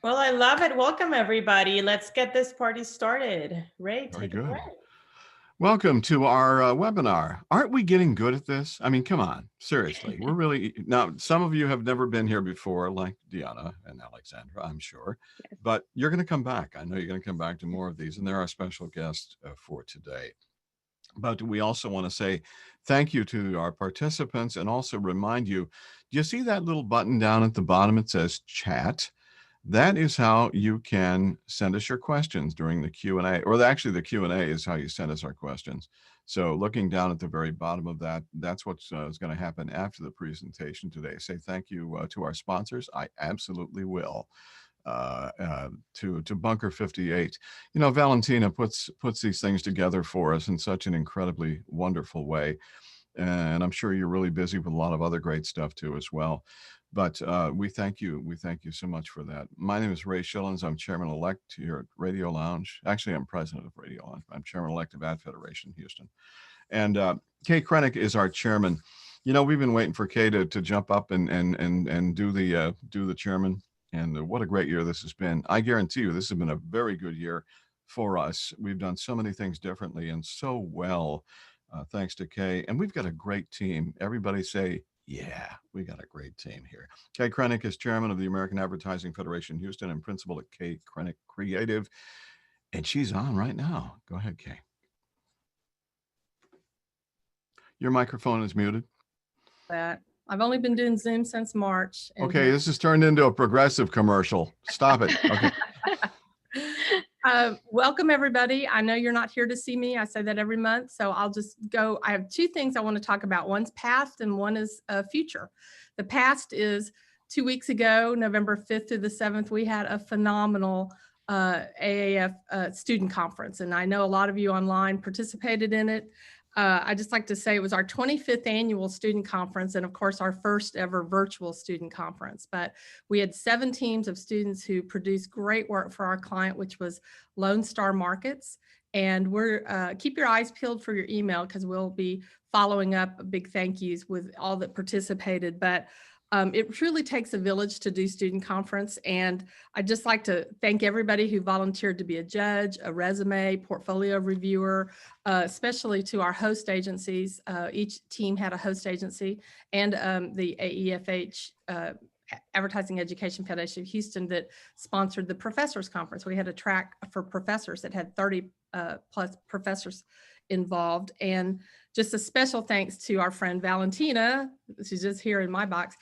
Well, I love it. Welcome, everybody. Let's get this party started. Ray, Very take it away. good. Welcome to our webinar. Aren't we getting good at this? I mean, come on, seriously. We're really, now, some of you have never been here before, like Dionna and Alexandra, I'm sure, but you're going to come back. I know you're going to come back to more of these, and there are special guests for today. But we also want to say thank you to our participants and also remind you, do you see that little button down at the bottom? It says chat. That is how you can send us your questions during the Q&A, or actually the Q&A is how you send us our questions. So looking down at the very bottom of that, that's what's is going to happen after the presentation today. Say thank you to our sponsors. I absolutely will. To Bunker 58. You know, Valentina puts these things together for us in such an incredibly wonderful way. And I'm sure you're really busy with a lot of other great stuff too as well. But we thank you. We thank you so much for that. My name is Ray Schillens. I'm chairman-elect here at Radio Lounge. Actually, I'm president of Radio Lounge. I'm chairman-elect of Ad Federation Houston. And Kay Krennick is our chairman. You know, we've been waiting for Kay to jump up and do the chairman. And what a great year this has been. I guarantee you this has been a very good year for us. We've done so many things differently and so well, thanks to Kay. And we've got a great team. Everybody say, yeah, we got a great team here. Kay Krennick is chairman of the American Advertising Federation Houston and principal at Kay Krennick Creative. And she's on right now. Go ahead, Kay. Your microphone is muted. That I've only been doing Zoom since March. Okay, this has turned into a progressive commercial. Stop it. Okay. Welcome, everybody. I know you're not here to see me. I say that every month, so I'll just go. I have two things I want to talk about. One's past and one is future. The past is 2 weeks ago, November 5th through the 7th, we had a phenomenal AAF student conference, and I know a lot of you online participated in it. I just like to say it was our 25th annual student conference and of course our first ever virtual student conference, but we had 7 teams of students who produced great work for our client, which was Lone Star Markets. And we're keep your eyes peeled for your email because we'll be following up big thank yous with all that participated. But it truly takes a village to do student conference. And I'd just like to thank everybody who volunteered to be a judge, a resume, portfolio reviewer, especially to our host agencies. Each team had a host agency and the AEFH Advertising Education Foundation of Houston that sponsored the professors conference. We had a track for professors that had 30 plus professors involved. And just a special thanks to our friend Valentina, she's just here in my box,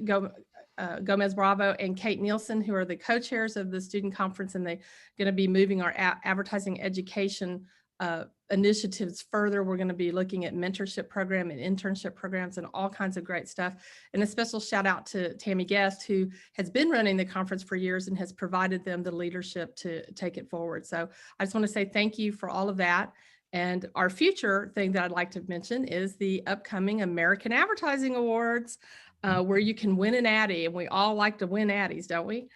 Gomez Bravo and Kate Nielsen, who are the co-chairs of the student conference, and they're going to be moving our advertising education initiatives further. We're going to be looking at mentorship program and internship programs and all kinds of great stuff. And a special shout out to Tammy Guest, who has been running the conference for years and has provided them the leadership to take it forward. So I just want to say thank you for all of that. And our future thing that I'd like to mention is the upcoming American Advertising Awards, where you can win an Addy, and we all like to win Addies, don't we?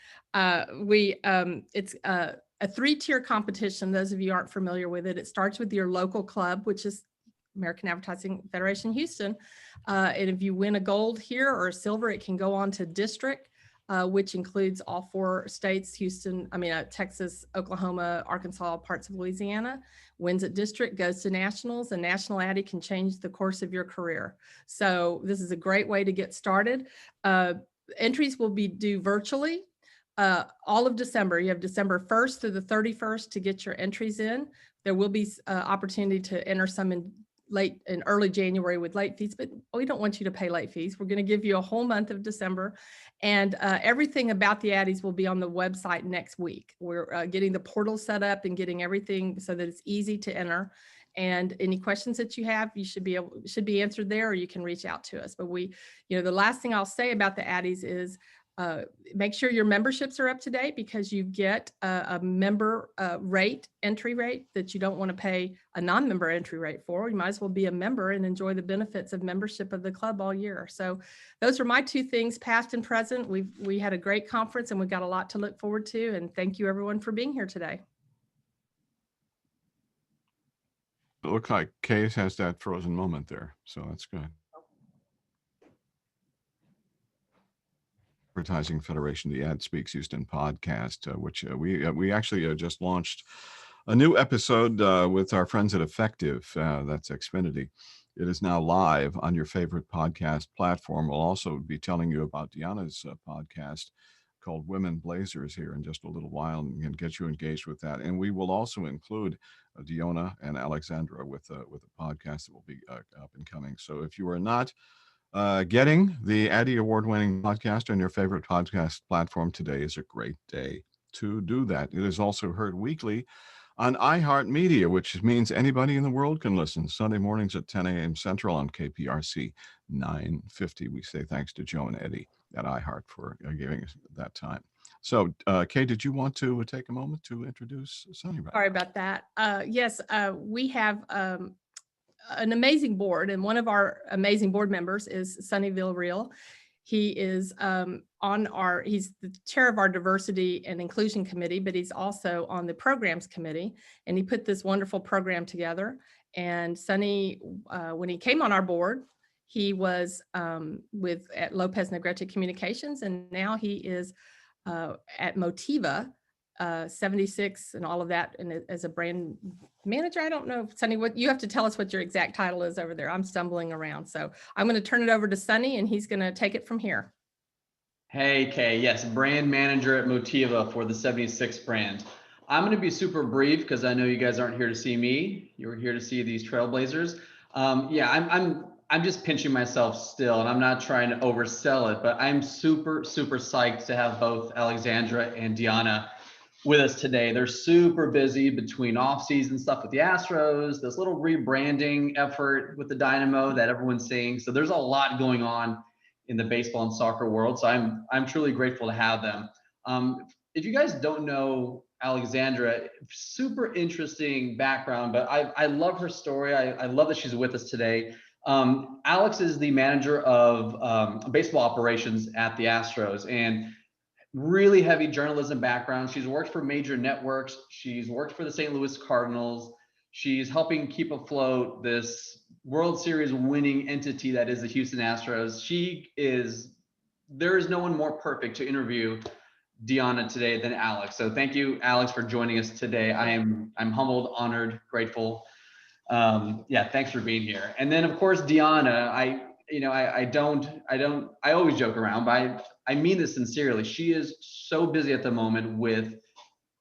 It's a 3-tier competition. Those of you aren't familiar with it, it starts with your local club, which is American Advertising Federation Houston. And if you win a gold here or a silver, it can go on to district, which includes all 4 states, Texas, Oklahoma, Arkansas, parts of Louisiana. Wins at district, goes to nationals, and national Addy can change the course of your career. So this is a great way to get started. Entries will be due virtually all of December. You have December 1st through the 31st to get your entries in. There will be opportunity to enter some in early January with late fees, but we don't want you to pay late fees. We're going to give you a whole month of December, and everything about the Addies will be on the website next week. We're getting the portal set up and getting everything so that it's easy to enter. And any questions that you have, you should be answered there, or you can reach out to us. But the last thing I'll say about the Addies is make sure your memberships are up to date, because you get a member entry rate that you don't want to pay a non-member entry rate for. You might as well be a member and enjoy the benefits of membership of the club all year. So those are my 2 things, past and present. We had a great conference and we've got a lot to look forward to. And thank you everyone for being here today. It looks like Case has that frozen moment there, so that's good. Advertising Federation, the Ad Speaks Houston podcast, which we actually just launched a new episode with our friends at Effective. That's Xfinity. It is now live on your favorite podcast platform. We'll also be telling you about Dionna's podcast called Women Blazers here in just a little while, and get you engaged with that. And we will also include Dionna and Alexandra with a podcast that will be up and coming. So if you are not getting the Addy Award-winning podcast on your favorite podcast platform, today is a great day to do that. It is also heard weekly on iHeartMedia, which means anybody in the world can listen. Sunday mornings at 10 a.m. Central on KPRC 950. We say thanks to Joe and Eddie at iHeart for giving us that time. So, Kay, did you want to take a moment to introduce Sunny? Sorry about that. Yes, we have an amazing board, and one of our amazing board members is Sonny Villarreal. He is he's the chair of our diversity and inclusion committee, but he's also on the programs committee, and he put this wonderful program together. And Sonny, when he came on our board, he was at Lopez Negrete Communications, and now he is at Motiva 76 and all of that, and as a brand manager. I don't know, Sonny, what you have to tell us what your exact title is over there. I'm stumbling around, so I'm going to turn it over to Sonny, and he's going to take it from here. Hey, Kay. Yes, brand manager at Motiva for the 76 brand. I'm going to be super brief because I know you guys aren't here to see me. You're here to see these trailblazers. I'm just pinching myself still, and I'm not trying to oversell it, but I'm super psyched to have both Alexandra and Dionna with us today. They're super busy between off-season stuff with the Astros, this little rebranding effort with the Dynamo that everyone's seeing. So there's a lot going on in the baseball and soccer world. So I'm truly grateful to have them. If you guys don't know Alexandra, super interesting background, but I love her story. I love that she's with us today. Alex is the manager of baseball operations at the Astros, and really heavy journalism background. She's worked for major networks. She's worked for the St. Louis Cardinals. She's helping keep afloat this World Series winning entity that is the Houston Astros. There is no one more perfect to interview Dionna today than Alex. So thank you, Alex, for joining us today. I'm humbled, honored, grateful. Thanks for being here. And then of course, Dionna, I always joke around, but I mean this sincerely. She is so busy at the moment with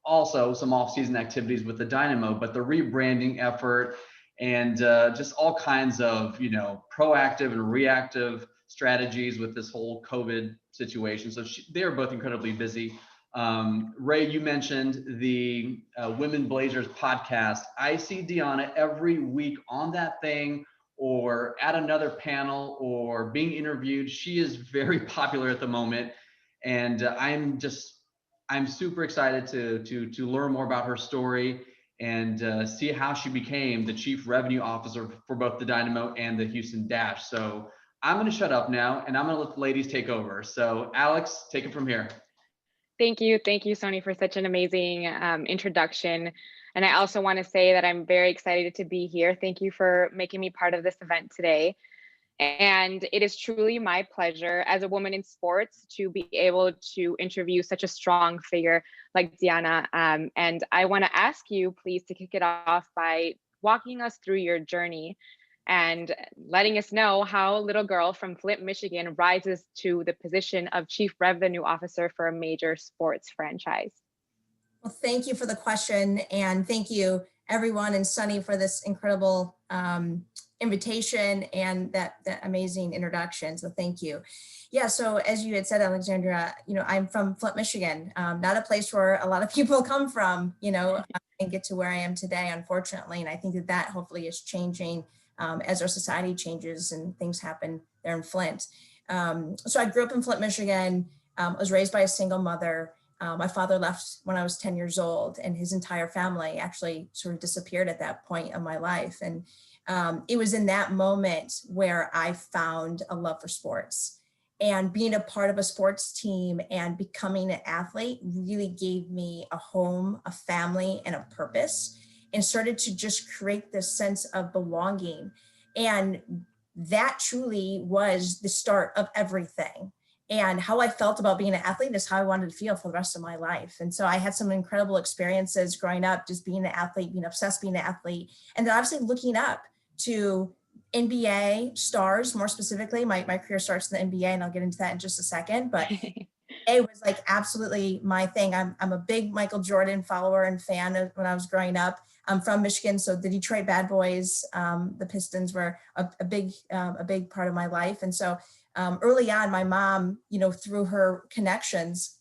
also some off-season activities with the Dynamo, but the rebranding effort and just all kinds of, proactive and reactive strategies with this whole COVID situation. So they are both incredibly busy. Ray, you mentioned the Women Blazers podcast. I see Dionna every week on that thing, or at another panel, or being interviewed. She is very popular at the moment, and I'm super excited to learn more about her story and see how she became the chief revenue officer for both the Dynamo and the Houston Dash. So I'm going to shut up now, and I'm going to let the ladies take over. So Alex, take it from here. Thank you, Sonny, for such an amazing introduction. And I also want to say that I'm very excited to be here. Thank you for making me part of this event today. And it is truly my pleasure as a woman in sports to be able to interview such a strong figure like Dionna. And I want to ask you, please, to kick it off by walking us through your journey and letting us know how a little girl from Flint, Michigan rises to the position of Chief Revenue Officer for a major sports franchise. Well, thank you for the question, and thank you everyone and Sonny for this incredible invitation and that amazing introduction. So thank you. Yeah, so as you had said, Alexandra, I'm from Flint, Michigan, not a place where a lot of people come from, and get to where I am today, unfortunately. And I think that hopefully is changing as our society changes and things happen there in Flint. So I grew up in Flint, Michigan, was raised by a single mother. My father left when I was 10 years old, and his entire family actually sort of disappeared at that point of my life. And it was in that moment where I found a love for sports, and being a part of a sports team and becoming an athlete really gave me a home, a family, and a purpose, and started to just create this sense of belonging. And that truly was the start of everything. And how I felt about being an athlete is how I wanted to feel for the rest of my life. And so I had some incredible experiences growing up, just being an athlete, being obsessed being an athlete, and then obviously looking up to NBA stars. More specifically, my career starts in the NBA, and I'll get into that in just a second. But it was like absolutely my thing. I'm a big Michael Jordan follower and fan when I was growing up. I'm from Michigan, so the Detroit Bad Boys, the Pistons were a big part of my life. And so early on, my mom, through her connections,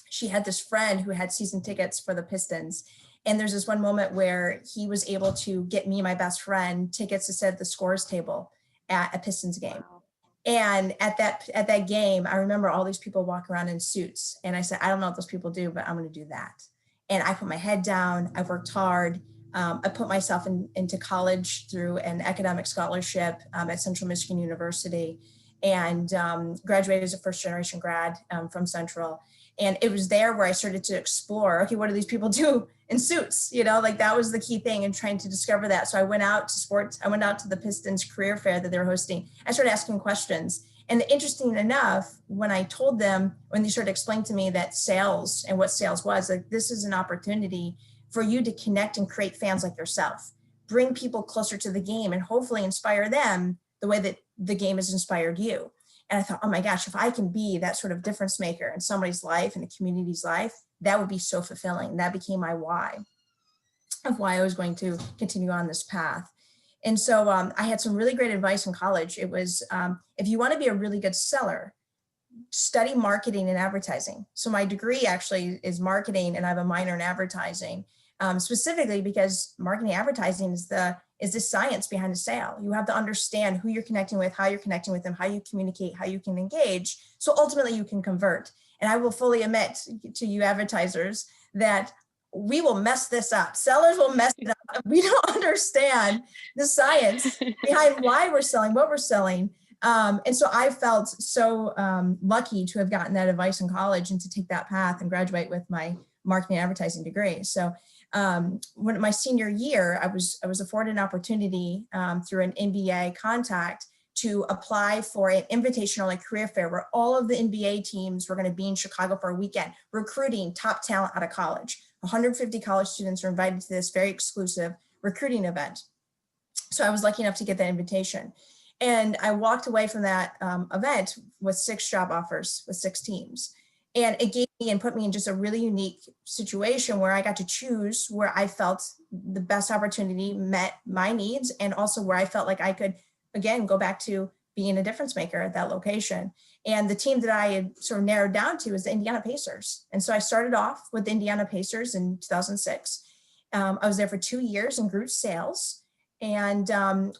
she had this friend who had season tickets for the Pistons. And there's this one moment where he was able to get me and my best friend tickets to sit at the scores table at a Pistons game. Wow. And at that game, I remember all these people walk around in suits. And I said, I don't know what those people do, but I'm going to do that. And I put my head down. I worked hard. I put myself into college through an academic scholarship at Central Michigan University, and graduated as a first generation grad from Central. And it was there where I started to explore, okay, what do these people do in suits? That was the key thing, and trying to discover that. So I went out to sports. I went out to the Pistons career fair that they were hosting. I started asking questions. And interesting enough, when I told them, when they started explaining to me that sales and what sales was, like, this is an opportunity for you to connect and create fans like yourself, bring people closer to the game, and hopefully inspire them the way that the game has inspired you. And I thought, oh my gosh, if I can be that sort of difference maker in somebody's life and the community's life, that would be so fulfilling. And that became my why of why I was going to continue on this path. And so I had some really great advice in college. It was, if you want to be a really good seller, study marketing and advertising. So my degree actually is marketing, and I have a minor in advertising, specifically because marketing and advertising is the science behind a sale. You have to understand who you're connecting with, how you're connecting with them, how you communicate, how you can engage. So ultimately you can convert. And I will fully admit to you advertisers that we will mess this up. Sellers will mess it up. We don't understand the science behind why we're selling, what we're selling. And so I felt so lucky to have gotten that advice in college and to take that path and graduate with my marketing and advertising degree. So when my senior year, I was afforded an opportunity through an NBA contact to apply for an invitational career fair where all of the NBA teams were going to be in Chicago for a weekend, recruiting top talent out of college. 150 college students were invited to this very exclusive recruiting event. So I was lucky enough to get that invitation. And I walked away from that event with 6 job offers with 6 teams. And it gave me and put me in just a really unique situation where I got to choose where I felt the best opportunity met my needs, and also where I felt like I could, again, go back to being a difference maker at that location. And the team that I had sort of narrowed down to is the Indiana Pacers. And so I started off with the Indiana Pacers in 2006. I was there for 2 years in group sales. And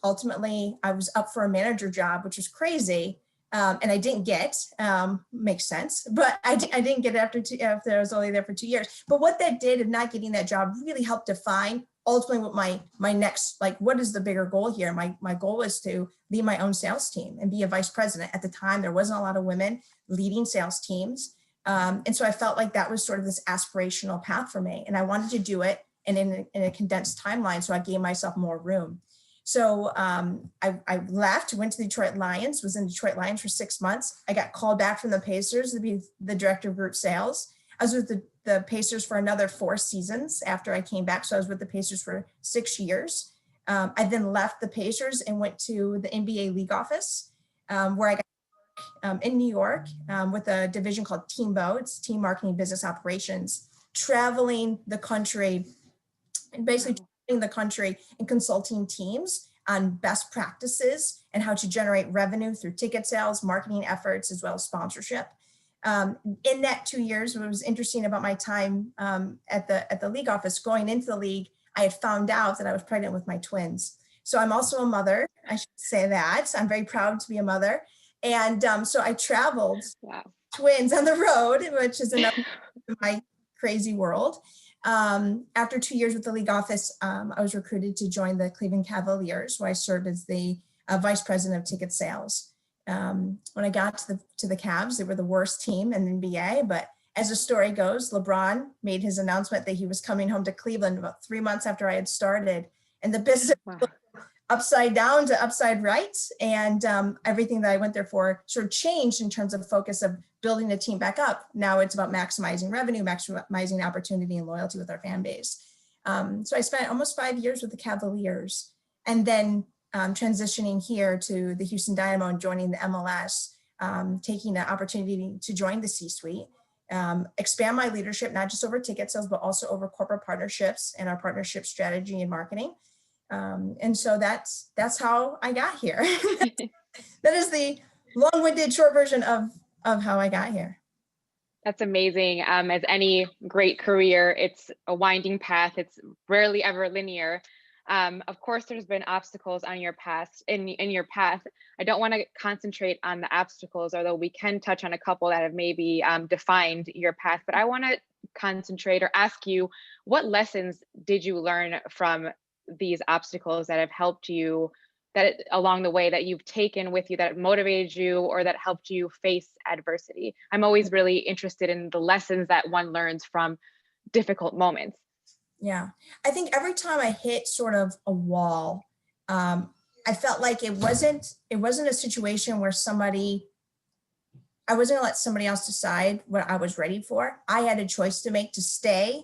ultimately, I was up for a manager job, which was crazy. And I didn't get, makes sense, but I didn't get it after I was only there for 2 years. But what that did of not getting that job really helped define ultimately what my next, like, what is the bigger goal here? My goal was to lead my own sales team and be a vice president. At the time, there wasn't a lot of women leading sales teams. And so I felt like that was sort of this aspirational path for me. And I wanted to do it in a condensed timeline, so I gave myself more room. So I left, went to the Detroit Lions, was in Detroit Lions for 6 months. I got called back from the Pacers to be the director of group sales. I was with the Pacers for another 4 seasons after I came back. So I was with the Pacers for 6 years. I then left the Pacers and went to the NBA league office, where I got to work in New York with a division called Teambo. It's Team Marketing Business Operations, traveling the country and basically the country and consulting teams on best practices and how to generate revenue through ticket sales, marketing efforts, as well as sponsorship. In that 2 years, what was interesting about my time at the league office, going into the league, I had found out that I was pregnant with my twins. So I'm also a mother, I should say that. I'm very proud to be a mother. And so I traveled twins on the road, which is another my crazy world. After 2 years with the league office, I was recruited to join the Cleveland Cavaliers, where I served as the vice president of ticket sales. When I got to the Cavs, they were the worst team in the NBA, but as the story goes, LeBron made his announcement that he was coming home to Cleveland about 3 months after I had started, and the business looked upside down to upside right. And everything that I went there for sort of changed in terms of focus of building the team back up. Now it's about maximizing revenue, maximizing opportunity and loyalty with our fan base. So I spent almost 5 years with the Cavaliers, and then transitioning here to the Houston Dynamo and joining the MLS, taking the opportunity to join the C-suite, expand my leadership, not just over ticket sales, but also over corporate partnerships and our partnership strategy and marketing. And so that's how I got here. That is the long-winded short version of how I got here. That's amazing. As any great career, it's a winding path. It's rarely ever linear. Of course, there's been obstacles on your path. In your path, I don't want to concentrate on the obstacles, although we can touch on a couple that have maybe defined your path. But I want to concentrate or ask you, what lessons did you learn from these obstacles that have helped you, that along the way that you've taken with you, that motivated you or that helped you face adversity? I'm always really interested in the lessons that one learns from difficult moments. Yeah, I think every time I hit sort of a wall, I felt like it wasn't a situation where I wasn't gonna let somebody else decide what I was ready for. I had a choice to make, to stay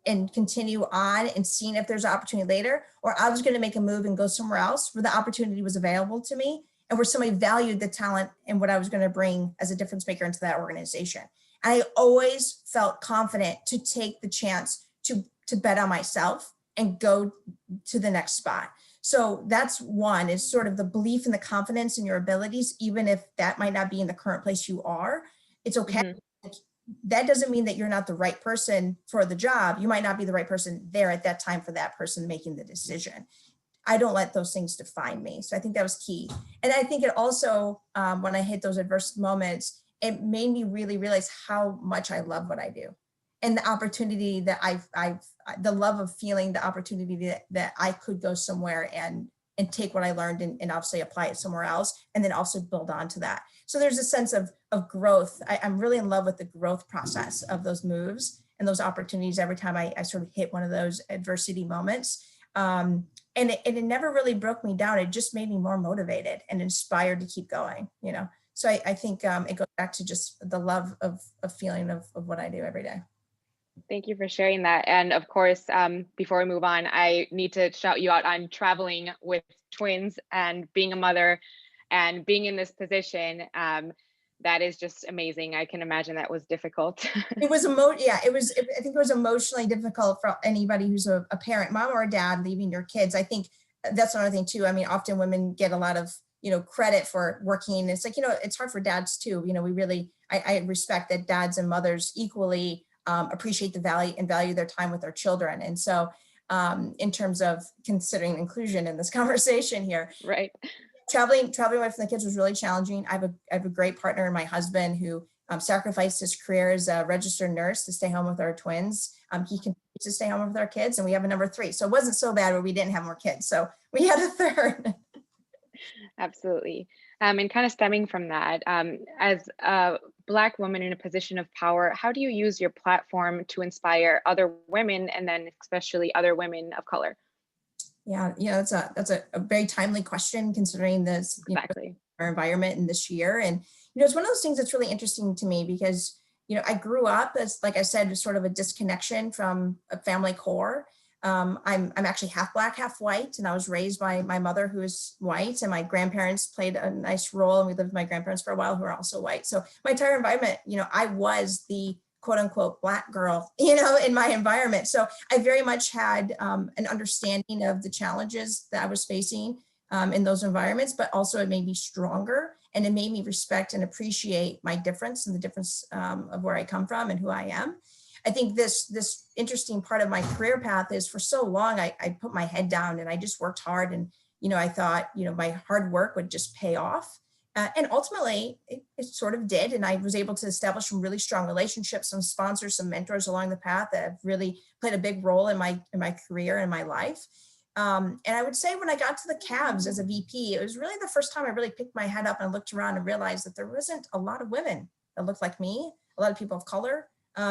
and continue on and seeing if there's an opportunity later, or I was going to make a move and go somewhere else where the opportunity was available to me and where somebody valued the talent and what I was going to bring as a difference maker into that organization. And I always felt confident to take the chance to bet on myself and go to the next spot. So that's one, is sort of the belief and the confidence in your abilities, even if that might not be in the current place you are. It's okay. Mm-hmm. That doesn't mean that you're not the right person for the job. You might not be the right person there at that time for that person making the decision. I don't let those things define me. So I think that was key. And I think it also, when I hit those adverse moments, it made me really realize how much I love what I do. And the opportunity that the love of feeling the opportunity that I could go somewhere and take what I learned and obviously apply it somewhere else, and then also build on to that. So there's a sense of growth. I'm really in love with the growth process of those moves and those opportunities every time I sort of hit one of those adversity moments. And it never really broke me down. It just made me more motivated and inspired to keep going, you know? So I think it goes back to just the love of feeling of what I do every day. Thank you for sharing that. And of course, before we move on, I need to shout you out on traveling with twins and being a mother and being in this position. That is just amazing. I can imagine that was difficult. It was I think it was emotionally difficult for anybody who's a parent, mom or dad, leaving your kids. I think that's another thing too. I mean, often women get a lot of, credit for working. It's like, it's hard for dads too. I respect that dads and mothers equally appreciate the value their time with their children. And so in terms of considering inclusion in this conversation here, right. Traveling away from the kids was really challenging. I have a great partner in my husband who sacrificed his career as a registered nurse to stay home with our twins. He continues to stay home with our kids, and we have a number 3. So it wasn't so bad where we didn't have more kids. So we had a third. Absolutely. And kind of stemming from that, as a Black woman in a position of power, how do you use your platform to inspire other women, and then especially other women of color? Yeah, that's a very timely question considering this exactly our environment in this year. And it's one of those things that's really interesting to me because I grew up as, like I said, sort of a disconnection from a family core. I'm actually half Black, half white, and I was raised by my mother who is white, and my grandparents played a nice role, and we lived with my grandparents for a while who are also white. So my entire environment, I was the quote unquote Black girl, in my environment. So I very much had an understanding of the challenges that I was facing in those environments, but also it made me stronger, and it made me respect and appreciate my difference and the difference of where I come from and who I am. I think this interesting part of my career path is, for so long, I put my head down and I just worked hard, and, I thought, my hard work would just pay off. And ultimately it sort of did. And I was able to establish some really strong relationships, some sponsors, some mentors along the path that have really played a big role in my career and my life. And I would say when I got to the Cavs as a VP, it was really the first time I really picked my head up and looked around and realized that there wasn't a lot of women that looked like me, a lot of people of color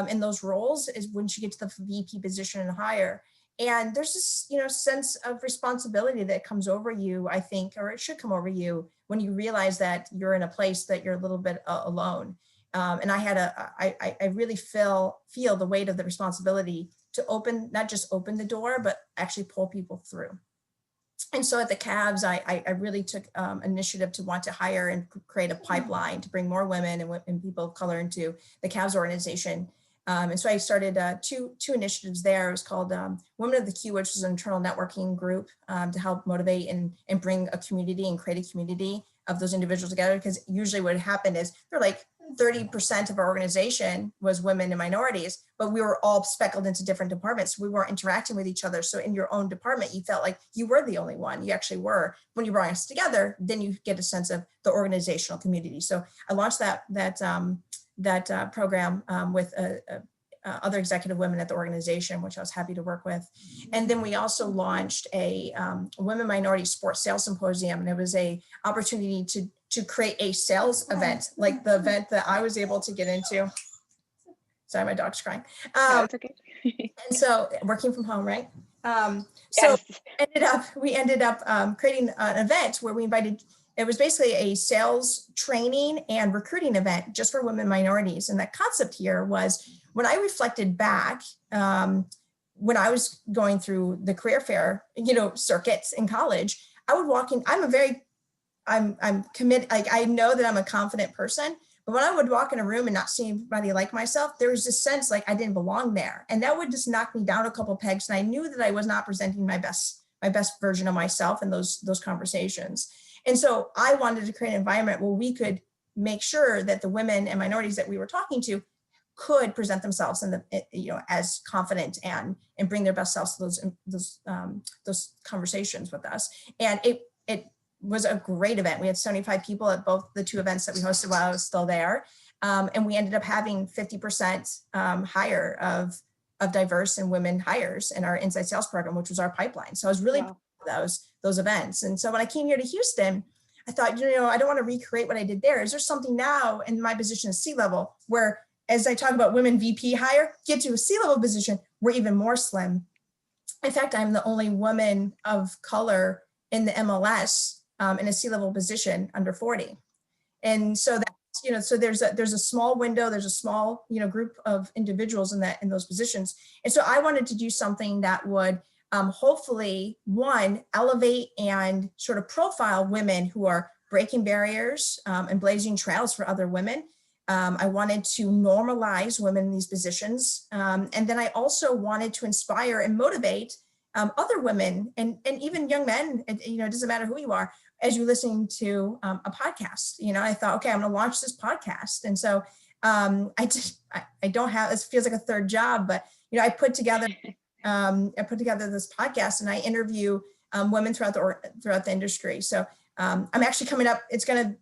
in those roles, is when you get to the VP position and higher. And there's this, sense of responsibility that comes over you, I think, or it should come over you when you realize that you're in a place that you're a little bit alone. And I really feel the weight of the responsibility to not just open the door, but actually pull people through. And so at the Cavs, I really took initiative to want to hire and create a pipeline to bring more women and people of color into the Cavs organization. And so I started two initiatives there. It was called Women of the Q, which is an internal networking group to help motivate and bring a community and create a community of those individuals together. Because usually what happened is they're like 30% of our organization was women and minorities, but we were all speckled into different departments. We weren't interacting with each other. So in your own department, you felt like you were the only one. You actually were. When you brought us together, then you get a sense of the organizational community. So I launched that program with other executive women at the organization, which I was happy to work with. And then we also launched a Women Minority Sports Sales Symposium, and it was a opportunity to create a sales event, like the event that I was able to get into. Sorry, my dog's crying. No, it's okay. And so working from home, right? So Yes. we ended up creating an event where we invited, it was basically a sales training and recruiting event just for women minorities. And that concept here was, when I reflected back, when I was going through the career fair, circuits in college, I would walk in, I'm committed. Like, I know that I'm a confident person, but when I would walk in a room and not see anybody like myself, there was this sense like I didn't belong there. And that would just knock me down a couple of pegs. And I knew that I was not presenting my best version of myself in those conversations. And so I wanted to create an environment where we could make sure that the women and minorities that we were talking to could present themselves in as confident and bring their best selves to those conversations with us. And it was a great event. We had 75 people at both the two events that we hosted while I was still there. And we ended up having 50% hire of diverse and women hires in our inside sales program, which was our pipeline. So I was really proud of those events. And so when I came here to Houston, I thought, I don't want to recreate what I did there. Is there something now in my position as C-level where, as I talk about women VP hire, get to a C-level position, we're even more slim. In fact, I'm the only woman of color in the MLS in a C-level position under 40. And so that's, so there's a small window, there's a small, group of individuals in those positions. And so I wanted to do something that would hopefully, one, elevate and sort of profile women who are breaking barriers and blazing trails for other women. I wanted to normalize women in these positions. And then I also wanted to inspire and motivate other women and even young men, it doesn't matter who you are, as you're listening to a podcast. I thought, okay, I'm going to launch this podcast. And so I don't have, it feels like a third job, but, I put together this podcast and I interview women throughout the industry. So I'm actually coming up,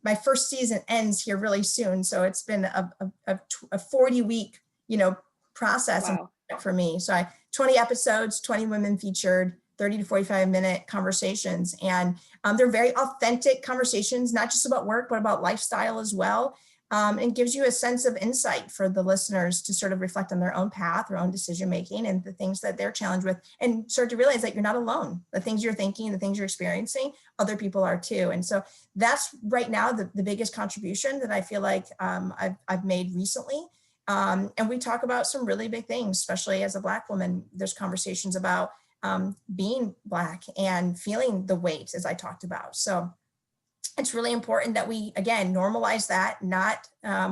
my first season ends here really soon. So it's been a 40-week, process for me. So 20 episodes, 20 women featured, 30 to 45-minute conversations. And they're very authentic conversations, not just about work, but about lifestyle as well. And gives you a sense of insight for the listeners to sort of reflect on their own path, their own decision-making, and the things that they're challenged with, and start to realize that you're not alone. The things you're thinking, the things you're experiencing, other people are too. And so that's right now the biggest contribution that I feel like I've made recently. And we talk about some really big things, especially as a Black woman. There's conversations about being Black and feeling the weight, as I talked about. So it's really important that we, again, normalize that, not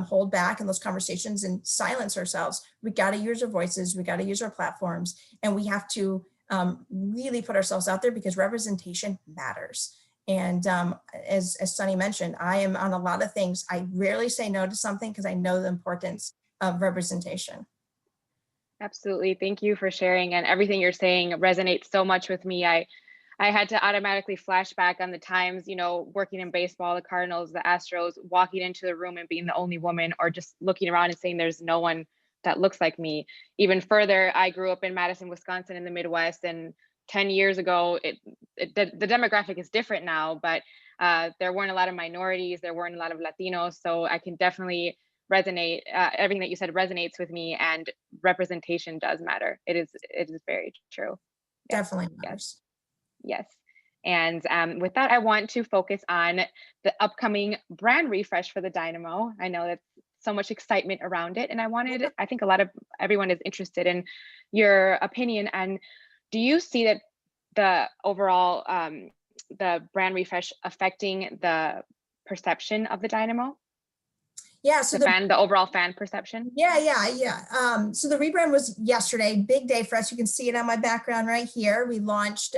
hold back in those conversations and silence ourselves. We got to use our voices, we got to use our platforms, and we have to really put ourselves out there because representation matters. And as Sunny mentioned, I am on a lot of things. I rarely say no to something because I know the importance of representation. Absolutely. Thank you for sharing, and everything you're saying resonates so much with me. I had to automatically flash back on the times, working in baseball, the Cardinals, the Astros, walking into the room and being the only woman, or just looking around and saying there's no one that looks like me. Even further, I grew up in Madison, Wisconsin in the Midwest, and 10 years ago, the demographic is different now, but there weren't a lot of minorities, there weren't a lot of Latinos. So I can definitely resonate. Everything that you said resonates with me, and representation does matter. It is very true. definitely matters. Yes. And with that, I want to focus on the upcoming brand refresh for the Dynamo. I know that's so much excitement around it. And I think everyone is interested in your opinion. And do you see that the overall, the brand refresh affecting the perception of the Dynamo? Yeah, so the overall fan perception? Yeah. So the rebrand was yesterday, big day for us. You can see it on my background right here. We launched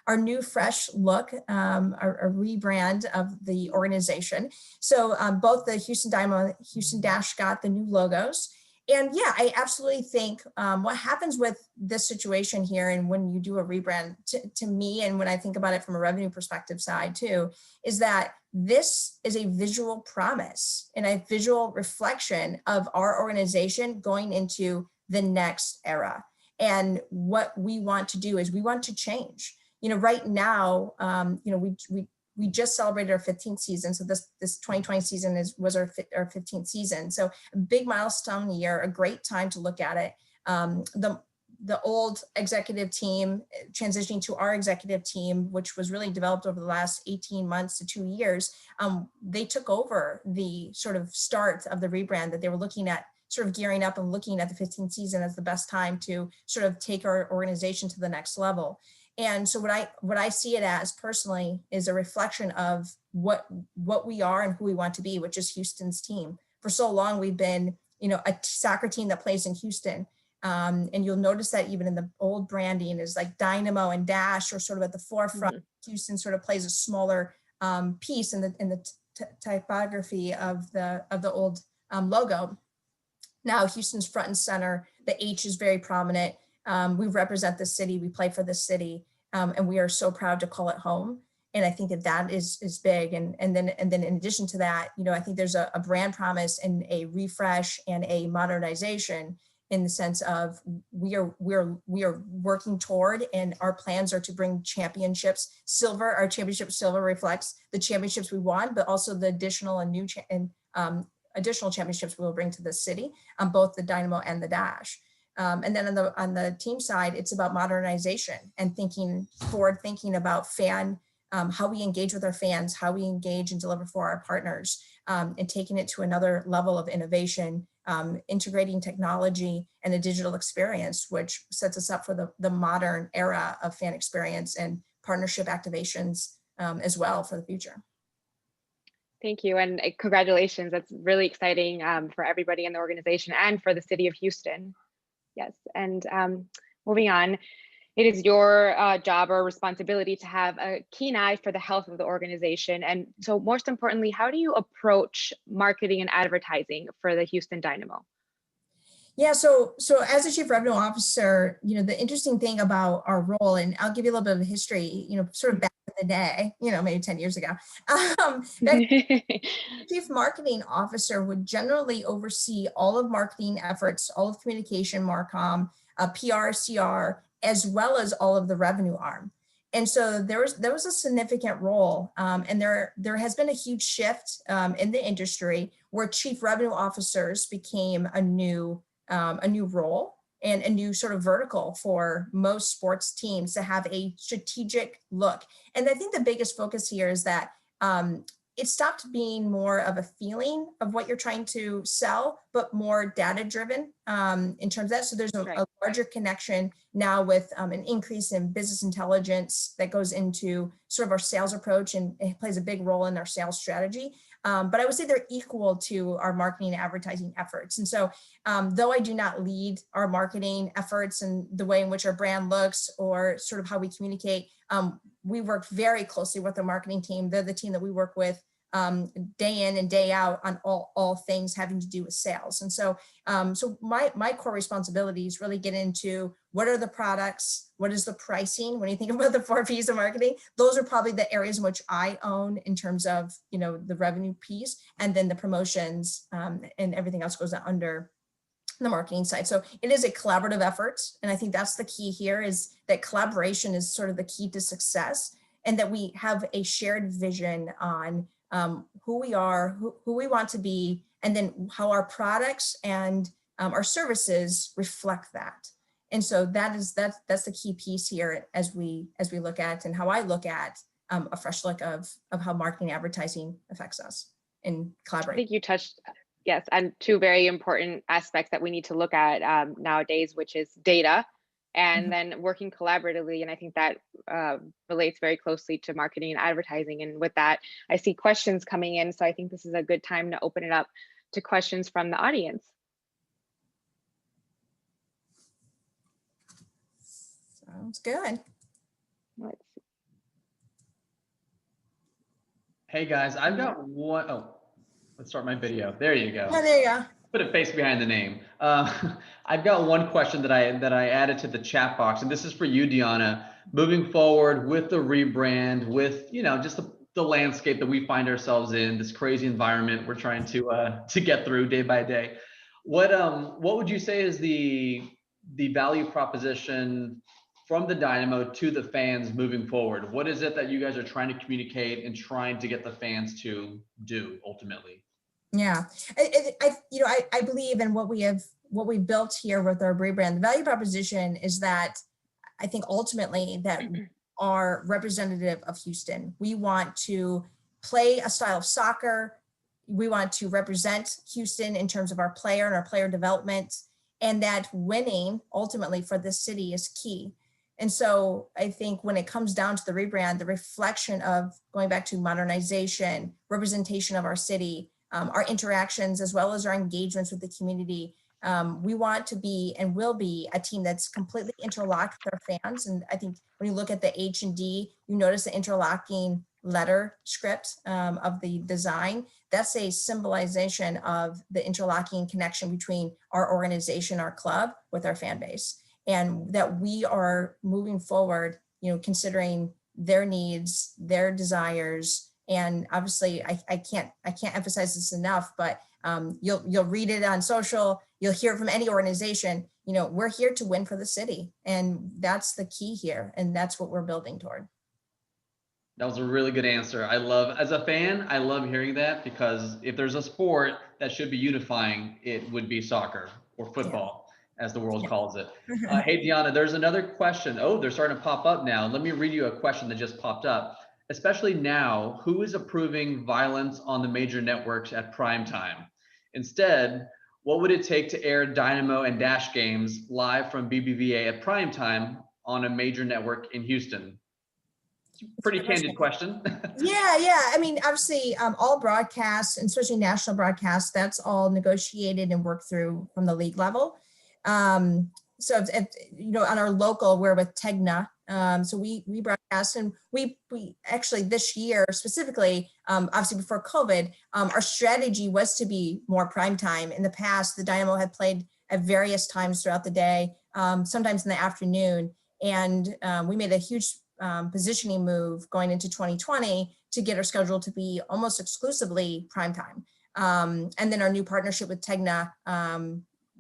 our new fresh look, our rebrand of the organization. So both the Houston Dynamo and Houston Dash got the new logos. And yeah, I absolutely think what happens with this situation here, and when you do a rebrand, to me, and when I think about it from a revenue perspective side too, is that this is a visual promise and a visual reflection of our organization going into the next era. And what we want to do is we want to change. Right now, we just celebrated our 15th season. So this 2020 season was our 15th season. So a big milestone year, a great time to look at it. The old executive team transitioning to our executive team, which was really developed over the last 18 months to 2 years, they took over the sort of start of the rebrand that they were looking at, sort of gearing up and looking at the 15th season as the best time to sort of take our organization to the next level. And so what I see it as personally is a reflection of what we are and who we want to be, which is Houston's team. For so long, we've been, a soccer team that plays in Houston. And you'll notice that even in the old branding is like Dynamo and Dash are sort of at the forefront. Mm-hmm. Houston sort of plays a smaller piece in the typography of the old logo. Now Houston's front and center. The H is very prominent. We represent the city, we play for the city, and we are so proud to call it home. And I think that is big. And then in addition to that, I think there's a brand promise and a refresh and a modernization in the sense of we are working toward, and our plans are to bring championships. Silver, our championship silver reflects the championships we won, but also the additional and new additional championships we will bring to the city on both the Dynamo and the Dash. And then on the team side, it's about modernization and thinking about how we engage with our fans, how we engage and deliver for our partners, and taking it to another level of innovation, integrating technology and a digital experience, which sets us up for the modern era of fan experience and partnership activations as well for the future. Thank you, and congratulations. That's really exciting for everybody in the organization and for the city of Houston. Yes, and moving on, it is your job or responsibility to have a keen eye for the health of the organization. And so most importantly, how do you approach marketing and advertising for the Houston Dynamo? Yeah, so as a chief revenue officer, the interesting thing about our role, and I'll give you a little bit of history, sort of back in the day, maybe 10 years ago, chief marketing officer would generally oversee all of marketing efforts, all of communication, Marcom, PR, CR, as well as all of the revenue arm. And so there was a significant role, and there has been a huge shift in the industry where chief revenue officers became a new role and a new sort of vertical for most sports teams to have a strategic look. And I think the biggest focus here is that it stopped being more of a feeling of what you're trying to sell, but more data driven in terms of that. So there's a larger connection now with an increase in business intelligence that goes into sort of our sales approach, and it plays a big role in our sales strategy. But I would say they're equal to our marketing and advertising efforts. And so though I do not lead our marketing efforts and the way in which our brand looks or sort of how we communicate, we work very closely with the marketing team. They're the team that we work with day in and day out on all things having to do with sales. And so my core responsibilities really get into what are the products, what is the pricing. When you think about the 4 P's of marketing, those are probably the areas in which I own in terms of the revenue piece, and then the promotions and everything else goes under the marketing side. So it is a collaborative effort. And I think that's the key here, is that collaboration is sort of the key to success, and that we have a shared vision on who we are, who we want to be, and then how our products and our services reflect that. And so that's the key piece here as we look at, and how I look at a fresh look of how marketing advertising affects us and I collaborate. think you touched, yes, on two very important aspects that we need to look at nowadays, which is data and then working collaboratively. And I think that relates very closely to marketing and advertising. And with that, I see questions coming in. So I think this is a good time to open it up to questions from the audience. Sounds good. Let's see. Hey guys, I've got one. Oh, let's start my video. There you go. Oh, there you go. Put a face behind the name. I've got one question that I added to the chat box, and this is for you, Dionna. Moving forward with the rebrand, with just the landscape that we find ourselves in, this crazy environment we're trying to get through day by day. What would you say is the value proposition from the Dynamo to the fans moving forward? What is it that you guys are trying to communicate and trying to get the fans to do ultimately? Yeah, I believe in what we built here with our rebrand. The value proposition is that I think ultimately that we are representative of Houston. We want to play a style of soccer. We want to represent Houston in terms of our player and our player development, and that winning ultimately for this city is key. And so I think when it comes down to the rebrand, the reflection of going back to modernization, representation of our city, our interactions, as well as our engagements with the community, we want to be and will be a team that's completely interlocked with our fans. And I think when you look at the H&D, you notice the interlocking letter script of the design. That's a symbolization of the interlocking connection between our organization, our club, with our fan base. And that we are moving forward, considering their needs, their desires. And obviously, I can't emphasize this enough, but you'll read it on social, you'll hear it from any organization. We're here to win for the city, and that's the key here, and that's what we're building toward. That was a really good answer. As a fan, I love hearing that, because if there's a sport that should be unifying, it would be soccer or football, as the world calls it. Hey, Dionna, there's another question. Oh, they're starting to pop up now. Let me read you a question that just popped up. Especially now, who is approving violence on the major networks at prime time? Instead, what would it take to air Dynamo and Dash games live from BBVA at prime time on a major network in Houston? Pretty candid question. Yeah. I mean, obviously, all broadcasts, and especially national broadcasts, that's all negotiated and worked through from the league level. So on our local, we're with Tegna. So we broadcast, and we actually this year specifically, obviously before COVID, our strategy was to be more prime time. In the past, the Dynamo had played at various times throughout the day, sometimes in the afternoon, and we made a huge positioning move going into 2020 to get our schedule to be almost exclusively prime time. And then our new partnership with Tegna